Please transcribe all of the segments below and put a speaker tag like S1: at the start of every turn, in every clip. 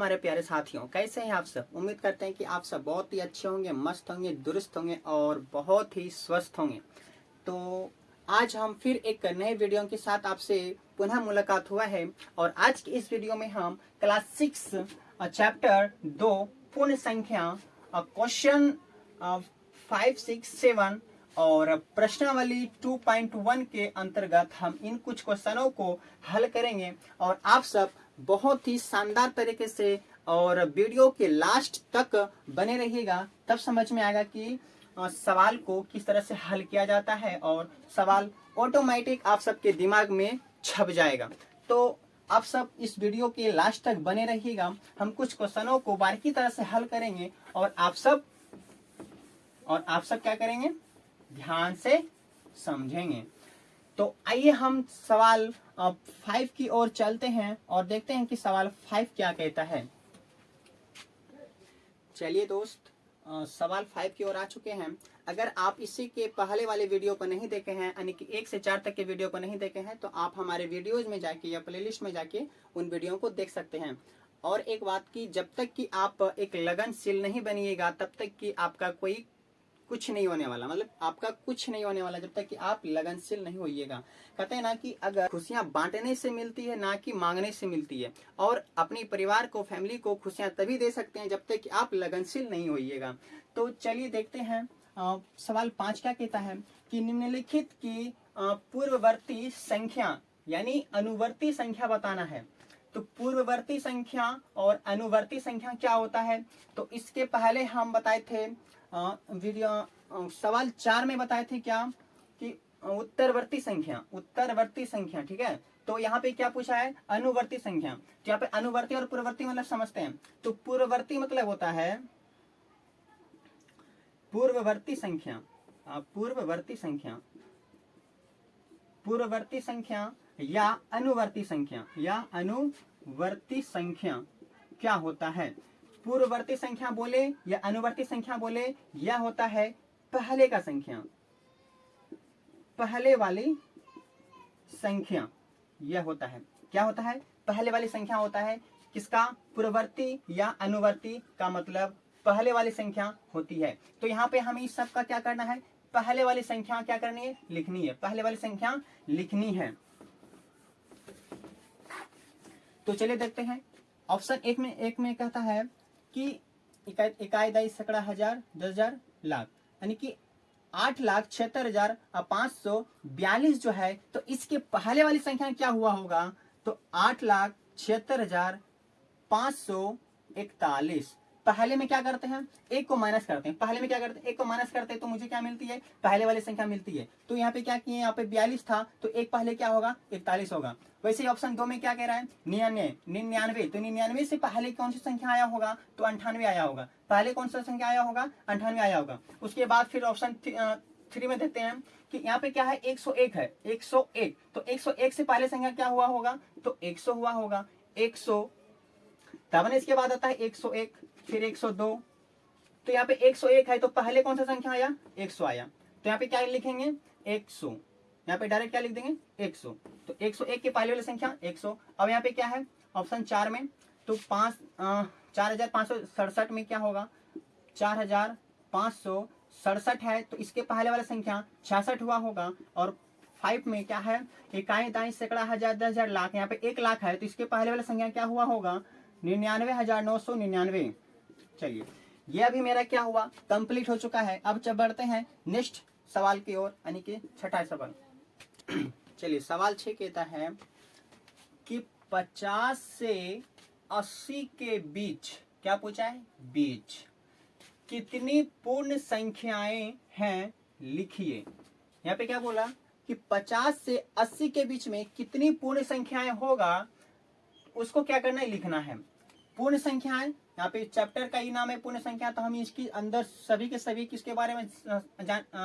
S1: हमारे प्यारे साथियों, कैसे हैं आप सब। उम्मीद करते हैं कि आप सब बहुत ही अच्छे होंगे, मस्त होंगे, दुरुस्त होंगे और बहुत ही स्वस्थ होंगे। तो आज हम फिर एक नए वीडियो के साथ आपसे पुनः मुलाकात हुआ है और आज की इस वीडियो में हम क्लास 6 चैप्टर 2 पूर्ण संख्या क्वेश्चन 5, 6, 7 और प्रश्नावली 2.1 के अंतर्गत हम इन कुछ क्वेश्चनों को हल करेंगे और आप सब बहुत ही शानदार तरीके से और वीडियो के लास्ट तक बने रहिएगा, तब समझ में आएगा कि सवाल को किस तरह से हल किया जाता है और सवाल ऑटोमेटिक आप सबके दिमाग में छप जाएगा। तो आप सब इस वीडियो के लास्ट तक बने रहिएगा। हम कुछ क्वेश्चनों को बारीकी तरह से हल करेंगे और आप सब क्या करेंगे, ध्यान से समझेंगे। तो आइए हम सवाल 5 की ओर चलते हैं और देखते हैं कि सवाल 5 क्या कहता है। चलिए दोस्त, सवाल 5 की ओर आ चुके हैं। अगर आप इसी के पहले वाले वीडियो को नहीं देखे हैं, यानी कि 1 से 4 तक के वीडियो को नहीं देखे हैं, तो आप हमारे वीडियोज में जाके या प्लेलिस्ट में जाके उन वीडियो को देख सकते हैं। और एक बात की, जब तक कि आप एक लगनशील नहीं बनिएगा तब तक कि आपका कोई कुछ नहीं होने वाला, मतलब आपका कुछ नहीं होने वाला जब तक कि आप लगनशील नहीं होइएगा। कहते हैं ना कि अगर खुशियां बांटने से मिलती है ना कि मांगने से मिलती है, और अपने परिवार को, फैमिली को खुशियां तभी दे सकते हैं जब तक कि आप लगनशील नहीं होइएगा। तो चलिए देखते हैं सवाल 5 क्या कहता है कि निम्नलिखित की पूर्ववर्ती संख्या यानी अनुवर्ती संख्या बताना है। तो पूर्ववर्ती संख्या और अनुवर्ती संख्या क्या होता है, तो इसके पहले हम बताए थे वीडियो सवाल 4 में बताए थे क्या कि उत्तरवर्ती संख्या, ठीक है। तो यहाँ पे क्या पूछा है, अनुवर्ती संख्या। तो यहाँ पे अनुवर्ती और पूर्ववर्ती मतलब समझते हैं। तो पूर्ववर्ती मतलब होता है पूर्ववर्ती संख्या या अनुवर्ती संख्या क्या होता है। पूर्ववर्ती संख्या बोले या अनुवर्ती संख्या बोले, यह होता है पहले का संख्या, पहले वाली संख्या। यह होता है, क्या होता है, पहले वाली संख्या होता है। किसका, पूर्ववर्ती या अनुवर्ती का मतलब पहले वाली संख्या होती है। तो यहाँ पे हमें इस सब का क्या करना है, पहले वाली संख्या क्या करनी है, लिखनी है, पहले वाली संख्या लिखनी है। तो चलिए देखते हैं। ऑप्शन एक में कहता है कि इकाई, दाई, सैकड़ा, हजार, 10,000, लाख, यानी कि 8,76,542 जो है, तो इसके पहले वाली संख्या क्या हुआ होगा, तो 8,76,541। पहले में क्या करते हैं, एक को माइनस करते हैं। पहले में क्या करते हैं, एक को माइनस करते हैं तो मुझे क्या मिलती है, पहले वाली संख्या मिलती है। तो यहाँ पे क्या किए, यहाँ पे 42 था तो एक पहले क्या होगा, 41 होगा। वैसे ही ऑप्शन 2 में क्या कह रहा है, 99। तो 99 से पहले कौन सी संख्या आया होगा, तो 98 आया होगा। पहले कौन सा संख्या आया होगा, 98 आया होगा। उसके बाद फिर ऑप्शन 3 में देखते हैं कि यहाँ पे क्या है, 101 है, 101। तो 101 से पहले संख्या क्या हुआ होगा, तो 100 हुआ होगा, 100। तब इसके बाद आता है 101, फिर 102। तो यहाँ पे 101 है तो पहले कौन सा संख्या आया, 100 आया। तो यहाँ पे क्या लिखेंगे, 100। यहाँ पे डायरेक्ट क्या लिख देंगे, 100। तो 101 के पहले वाली संख्या 100। अब यहाँ पे क्या है, ऑप्शन 4 में, तो 4,567 में क्या होगा, 4,567 है तो इसके पहले वाला संख्या 66 हुआ होगा। और 5 में क्या है, इकाई, दाई, सैकड़ा, हजार, 10,000, लाख। यहाँ पे 1 लाख है तो इसके पहले वाला संख्या क्या हुआ होगा, 99,999। चलिए, ये अभी मेरा क्या हुआ, कंप्लीट हो चुका है। अब जब बढ़ते हैं नेक्स्ट सवाल की ओर, यानी कि छठा सवाल। चलिए, सवाल 6 कहता है कि 50 से 80 के बीच, क्या पूछा है, बीच कितनी पूर्ण संख्याएं हैं, लिखिए। यहाँ पे क्या बोला कि 50 से 80 के बीच में कितनी पूर्ण संख्याएं होगा, उसको क्या करना है, लिखना है। पूर्ण संख्याएं, यहाँ पे चैप्टर का ही नाम है पूर्ण संख्या, तो हम इसके अंदर सभी के सभी किसके बारे में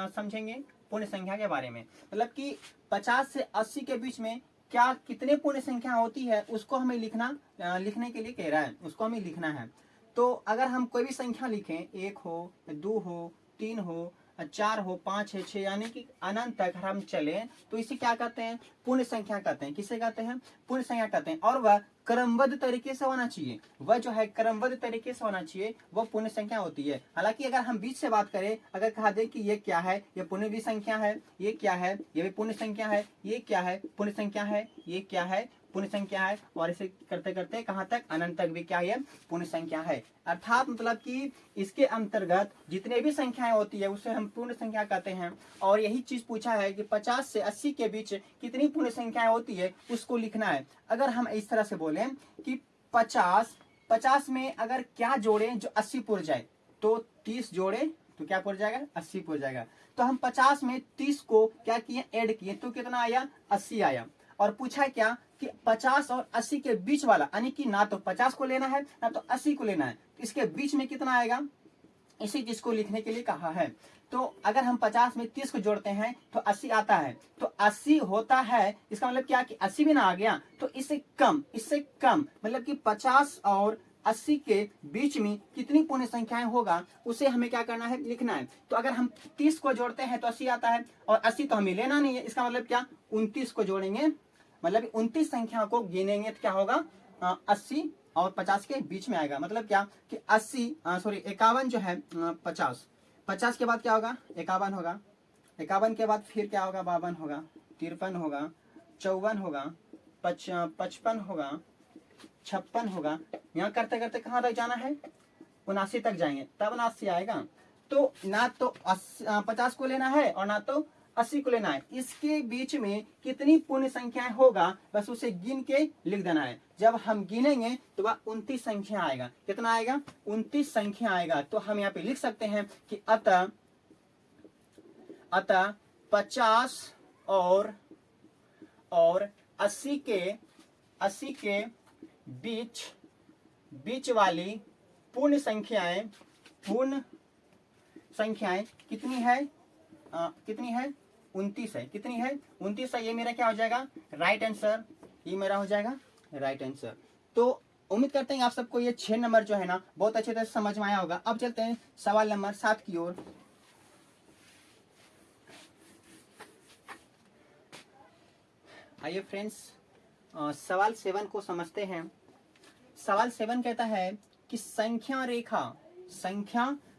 S1: समझेंगे, पूर्ण संख्या के बारे में। मतलब कि 50 से 80 के बीच में क्या कितने पूर्ण संख्या होती है, उसको हमें लिखने के लिए कह रहा है, उसको हमें लिखना है। तो अगर हम कोई भी संख्या लिखें, 1 हो, 2 हो, 3 हो, 4 हो, 5 है, 6, यानी कि अनंत तक हम चले तो इसे क्या कहते हैं? पूर्ण संख्या कहते हैं। किसे कहते हैं? पूर्ण संख्या कहते हैं। और वह क्रमबद्ध तरीके से होना चाहिए, वह जो है क्रमबद्ध तरीके से होना चाहिए, वह पूर्ण संख्या होती है। हालांकि अगर हम बीच से बात करें, अगर कहा दे कि ये क्या है, ये पूर्ण भी संख्या है, ये क्या है, ये भी पूर्ण संख्या है, ये क्या है, पूर्ण संख्या है, ये क्या है, पूर्ण संख्या है, और इसे करते करते कहां तक? अनंत तक भी क्या है? पूर्ण संख्या है। अर्थात मतलब कि इसके अंतर्गत जितने भी संख्याएं होती है उसे हम पूर्ण संख्या कहते हैं। और यही चीज पूछा है कि 50 से 80 के बीच कितनी पूर्ण संख्याएं होती है, उसको लिखना है। अगर हम इस तरह से बोले कि 50 में अगर क्या जोड़े जो 80 पुर जाए, तो 30 जोड़े तो क्या पुर जाएगा? 80 पुर जाएगा। तो हम 50 में 30 को क्या किए? ऐड किए, तो कितना आया? 80 आया। और पूछा क्या कि 50 और 80 के बीच वाला, यानी कि ना तो 50 को लेना है ना तो 80 को लेना है, इसके बीच में कितना आएगा, इसी चीज को लिखने के लिए कहा है। तो अगर हम 50 में 30 को जोड़ते हैं तो 80 आता है, तो 80 होता है, इसका मतलब क्या कि 80 भी ना आ गया, तो इससे कम मतलब कि 50 और 80 के बीच में कितनी पूर्ण संख्याएं होगा, उसे हमें क्या करना है? लिखना है। तो अगर हम 30 को जोड़ते हैं तो 80 आता है, और 80 तो हमें लेना नहीं है, इसका मतलब क्या? 29 को जोड़ेंगे, मतलब 29 संख्या को गिनेंगे तो क्या होगा? 80 और 50 के बीच में आएगा। मतलब क्या कि 51 जो है 50 के बाद क्या होगा? 51 होगा, 51 के बाद फिर क्या होगा? 52 होगा, 53 होगा, 54 होगा, 55 होगा, 56 होगा। यहाँ करते करते कहाँ तक जाना है? 79 तक जाएंगे, तब 79 आएगा। तो ना तो 50 को लेना है और ना तो 80 को लेना है, इसके बीच में कितनी पूर्ण संख्याएं होगा बस उसे गिन के लिख देना है। जब हम गिनेंगे तो वह 29 संख्या आएगा। कितना आएगा? 29 संख्या आएगा। तो हम यहाँ पे लिख सकते हैं कि अतः 50 और 80 के बीच वाली पूर्ण संख्याएं कितनी है? 29 है। कितनी है? 29 है। ये मेरा क्या हो जाएगा? Right answer. ये मेरा हो जाएगा राइट आंसर। तो उम्मीद करते हैं आप सबको ये 6 नंबर जो है ना बहुत अच्छे तरह से समझ में आया होगा। अब चलते हैं सवाल नंबर 7 की ओर। आइए फ्रेंड्स, सवाल 7 को समझते हैं। सवाल 7 कहता है कि संख्या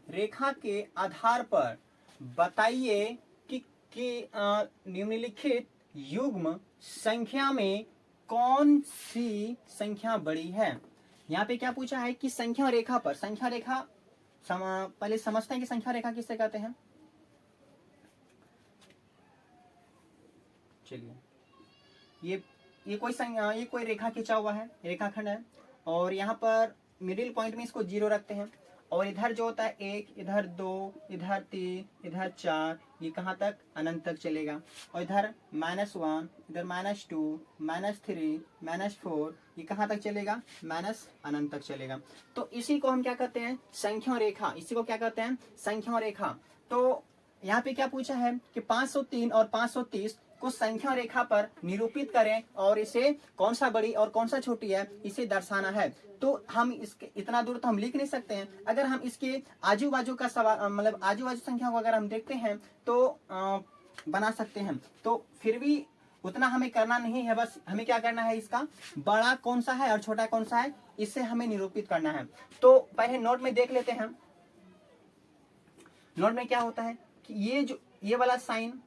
S1: रेखा के आधार पर बताइए कि निम्नलिखित युग्म संख्या में कौन सी संख्या बड़ी है। यहाँ पे क्या पूछा है कि संख्या रेखा पर, पहले समझते हैं कि संख्या रेखा किससे कहते हैं। चलिए, ये कोई रेखा खींचा हुआ है, रेखाखंड है, और यहाँ पर मिडिल पॉइंट में इसको 0 रखते हैं, और इधर जो होता है 1, इधर 2, इधर 3, इधर 4, ये कहाँ तक? अनंत तक चलेगा। और इधर -1, इधर -2, -3, -4, ये कहाँ तक चलेगा? अनंत तक चलेगा। तो इसी को हम क्या कहते हैं? संख्या रेखा। इसी को क्या कहते हैं? संख्या रेखा। तो यहाँ पे क्या पूछा है कि 503 और 530 को संख्या रेखा पर निरूपित करें, और इसे कौन सा बड़ी और कौन सा छोटी है इसे दर्शाना है। तो हम इसके इतना दूर तो हम लिख नहीं सकते हैं। अगर हम इसके आजू बाजू का सवाल, मतलब आजू बाजू संख्या को अगर हम देखते हैं तो बना सकते हैं। तो फिर भी उतना हमें करना नहीं है, बस हमें क्या करना है, इसका बड़ा कौन सा है और छोटा कौन सा है इससे हमें निरूपित करना है। तो पहले नोट में देख लेते हैं। नोट में क्या होता है कि ये वाला साइन,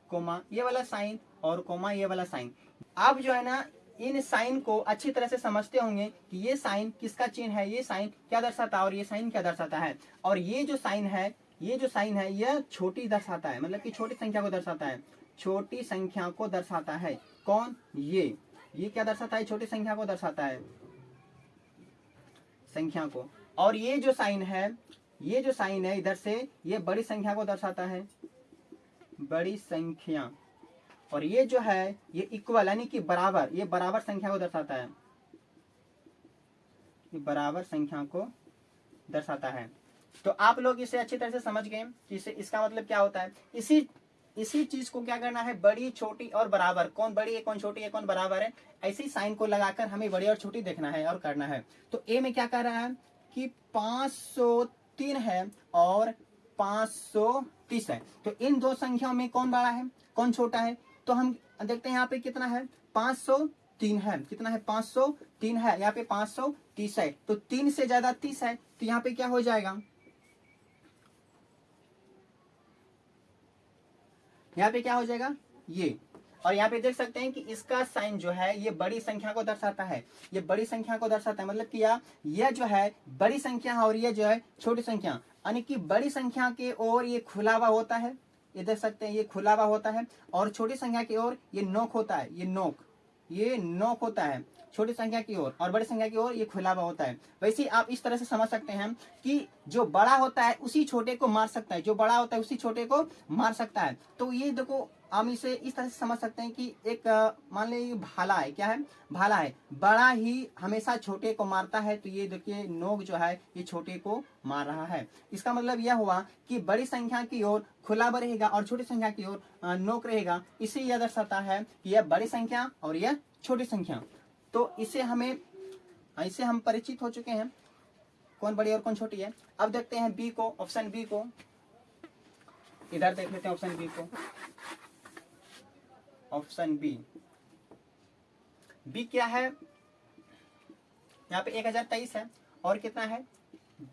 S1: कोमा ये वाला साइन, और कोमा ये वाला साइन। आप जो है ना इन साइन को अच्छी तरह से समझते होंगे कि ये साइन किसका चिन्ह है, ये साइन क्या दर्शाता है और ये साइन क्या दर्शाता है। और ये जो साइन है यह छोटी दर्शाता है, मतलब कि छोटी संख्या को दर्शाता है। छोटी संख्या को दर्शाता है। कौन? ये क्या दर्शाता है? छोटी संख्या को दर्शाता है, संख्या को। और ये जो साइन है इधर से, ये बड़ी संख्या को दर्शाता है, बड़ी संख्या। और ये जो है ये इक्वल यानी कि बराबर, ये बराबर संख्या को दर्शाता है, ये बराबर संख्या को दर्शाता है। तो आप लोग इसे अच्छी तरह से समझ गए कि इसका मतलब क्या होता है। इसी चीज को क्या करना है, बड़ी छोटी और बराबर, कौन बड़ी है कौन छोटी है कौन बराबर है, ऐसी साइन को लगाकर हमें बड़ी और छोटी देखना है और करना है। तो ए में क्या कर रहा है कि 503 है और 530 है। तो इन दो संख्याओं में कौन बड़ा है, कौन छोटा है? तो हम देखते हैं यहाँ पे कितना है, 503 है। कितना है? 503 है। यहाँ पे 530 है, तो 3 से ज्यादा 30 है, तो यहाँ पे क्या हो जाएगा, यहाँ पे क्या हो जाएगा ये। और यहाँ पे देख सकते हैं कि इसका साइन जो है ये बड़ी संख्या को दर्शाता है, ये बड़ी संख्या को दर्शाता है, मतलब कि यह जो है बड़ी संख्या है और ये जो है छोटी संख्या, यानी कि बड़ी संख्या के ओर ये खुला हुआ होता है, ये देख सकते हैं ये खुला हुआ होता है, और छोटी संख्या की ओर ये नोक होता है, ये नोक होता है छोटी संख्या की ओर, और बड़ी संख्या की ओर ये खुला हुआ होता है। वैसे आप इस तरह से समझ सकते हैं कि जो बड़ा होता है उसी छोटे को मार सकता है, जो बड़ा होता है उसी छोटे को मार सकता है। तो ये देखो हम इसे इस तरह से समझ सकते हैं कि एक मान लीजिए भाला है, क्या है, भाला है, बड़ा ही हमेशा छोटे को मारता है, तो ये देखिए नोक जो है ये छोटे को मार रहा है। इसका मतलब यह हुआ कि बड़ी संख्या की ओर खुला रहेगा और छोटी संख्या की ओर नोक रहेगा। इसे यह दर्शाता है कि यह बड़ी संख्या और यह छोटी संख्या। तो इसे हम परिचित हो चुके हैं, कौन बड़ी और कौन छोटी है। अब देखते हैं बी को, ऑप्शन बी को, इधर देख लेते हैं ऑप्शन बी को। ऑप्शन बी क्या है, यहाँ पे 1023 है और कितना है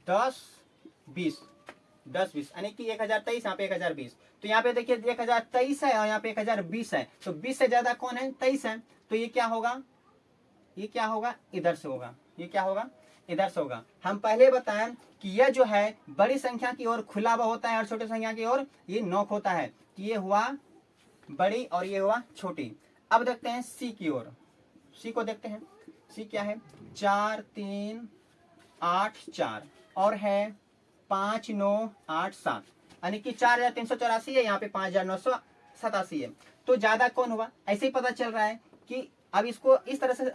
S1: 1020, यानी कि 1023, यहाँ पे 1020। तो यहाँ पे देखिए 1023 है और यहाँ पे 1020 है, तो 20 से ज्यादा कौन है, 23 है। तो ये क्या होगा, इधर से होगा, ये क्या होगा, इधर से होगा। हम पहले बताएं कि यह जो है बड़ी संख्या की ओर खुला हुआ होता है और छोटी संख्या की ओर ये नोक होता है। ये हुआ बड़ी और ये हुआ छोटी। अब देखते हैं सी की ओर, सी को देखते हैं। सी क्या है, 4 3 8 4 और है 5 9 8 7, यानी कि 4384 है, यहाँ पे 5987 है। तो ज्यादा कौन हुआ, ऐसे ही पता चल रहा है कि अब इसको इस तरह से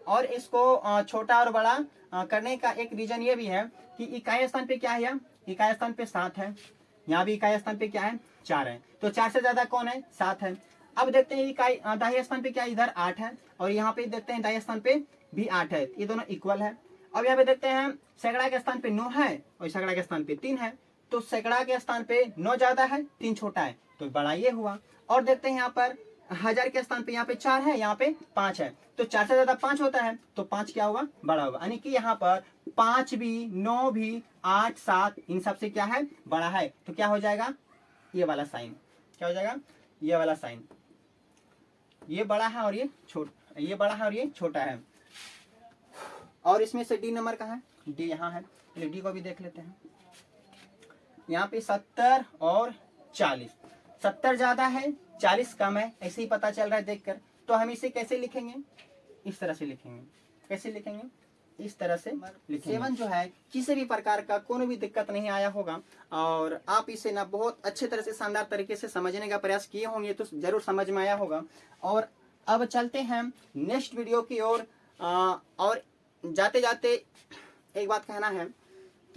S1: और इसको छोटा और बड़ा करने का एक रीजन ये भी है कि इकाई स्थान पे क्या है, इकाई स्थान पे 7 है, यहाँ भी इकाई स्थान पे क्या है, 4 है। तो 4 से ज्यादा कौन है, 7 है। अब देखते हैं इकाई दाहिने स्थान पे क्या है, इधर 8 है, और यहाँ पे देखते हैं दाहिने स्थान पे भी 8 है, ये दोनों इक्वल है। अब यहाँ पे देखते हैं सैकड़ा के स्थान पे 9 है और सैकड़ा के स्थान पे 3 है, तो सैकड़ा के स्थान पे 9 ज्यादा है, 3 छोटा है, तो बड़ा ये हुआ। और देखते हैं यहाँ पर हजार के स्थान पे यहाँ पे 4 है, यहाँ पे 5 है, तो 4 से ज्यादा 5 होता है, तो 5 क्या होगा, बड़ा होगा। यानी कि यहाँ पर 5 भी 9 भी 8 7 इन सब से क्या है, बड़ा है। तो क्या हो जाएगा, ये वाला साइन, क्या हो जाएगा, ये वाला साइन, ये बड़ा है और ये छोटा, ये बड़ा है और ये छोटा है। और इसमें से डी नंबर का है, डी यहाँ है, डी को भी देख लेते हैं। यहाँ पे 70 और 40, 70 ज्यादा है 40 कम है, ऐसे ही पता चल रहा है देखकर। तो हम इसे कैसे लिखेंगे, इस तरह से लिखेंगे। कैसे लिखेंगे, इस तरह से लिखेंगे। 7 जो है किसी भी प्रकार का कोई भी दिक्कत नहीं आया होगा, और आप इसे ना बहुत अच्छे तरह से शानदार तरीके से समझने का प्रयास किए होंगे, तो जरूर समझ में आया होगा। और अब चलते हैं नेक्स्ट वीडियो की ओर। और जाते जाते एक बात कहना है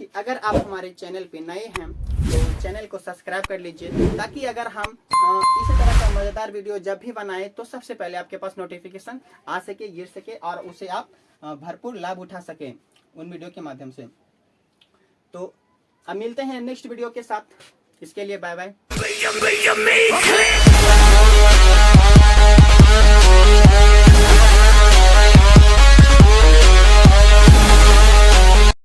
S1: कि अगर आप हमारे चैनल पे नए हैं तो चैनल को सब्सक्राइब कर लीजिए, ताकि अगर हम इसी तरह का मजेदार वीडियो जब भी बनाए तो सबसे पहले आपके पास नोटिफिकेशन आ सके, गिर सके, और उसे आप भरपूर लाभ उठा सके उन वीडियो के माध्यम से। तो अब मिलते हैं नेक्स्ट वीडियो के साथ, इसके लिए बाय बाय।